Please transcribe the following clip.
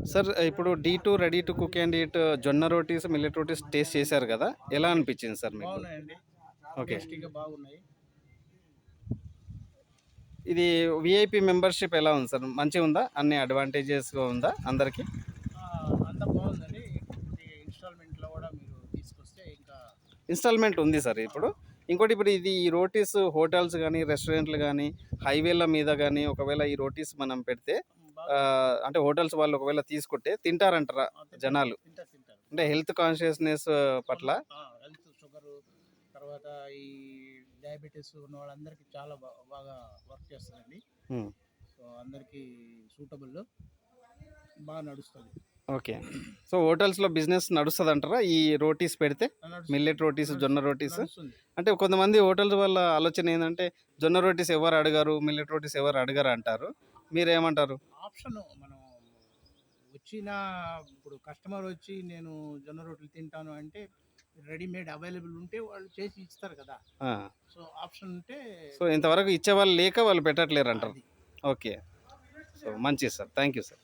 Sir ఇప్పుడు D2 ready to cook and eat జొన్న rotis, millet rotis taste చేశారు కదా! ఎలా అనిపించింది సార్ మీకు? బాగున్నాయండి. ఓకే. టేస్టీగా బాగున్నాయి. ఇది వీఐపీ మెంబర్‌షిప్ ఎలా ఉంది సార్? మంచిగుందా? అన్ని అడ్వాంటేజెస్‌గా ఉందా అందరికి? అంతా బాగుందండి. ఇంకొకటి ఇన్‌స్టాల్‌మెంట్‌లో కూడా మీరు తీసుకొస్తే ఇంకా ఇన్‌స్టాల్‌మెంట్ ఉంది సార్ ఇప్పుడు. ఇంకోటి ఇప్పుడు ఇది ఈ రోటీస్ హోటల్స్ గానీ, రెస్టారెంట్‌లు గానీ, హైవేల మీద గానీ ఒకవేళ ఈ రోటీస్ మనం పెడితే బాగా అంటే హోటల్స్ వాళ్ళు ఒకవేళ తీసుకుంటే తింటారంటారా తింటారు. జనాలు? తింటారు. అంటే హెల్త్ కాన్షియస్‌నెస్ పట్ల? హెల్త్ షుగరు తర్వాత ఈ డయాబెటిస్ ఉన్న వాళ్ళందరికీ చాలా బాగా వర్క్ చేస్తుందండి. హ్మ్. సో అందరికీ సూటబుల్ బాగా నడుస్తుంది. ఓకే. సో హోటల్స్‌లో బిజినెస్ నడుస్తదంటారా? ఈ రోటీస్ పెడితే? నడుస్తుంది. మిల్లెట్ రోటీస్, జొన్న రోటీస్. నడుస్తుంది. అంటే కొంతమంది హోటల్స్ వాళ్ళ ఆలోచన ఏందంటే, జొన్న రోటీస్ ఎవరు అడగరు, మిల్లెట్ రోటీస్ ఎవరు అడగరు అంటారు. మీరేమంటారు? ఆప్షన్ మనం వచ్చిన ఇప్పుడు కస్టమర్ వచ్చి నేను జొన్న రొట్టెలు తింటాను అంటే రెడీమేడ్ అవైలబుల్ ఉంటే వాళ్ళు చేసి ఇస్తారు కదా. ఆ! సో ఆప్షన్ ఉంటే సో ఇంతవరకు ఇచ్చేవాళ్ళు లేక వాళ్ళు పెట్టట్లేరంటారు. అది ఓకే. సో మంచిది సార్. Thank you sir.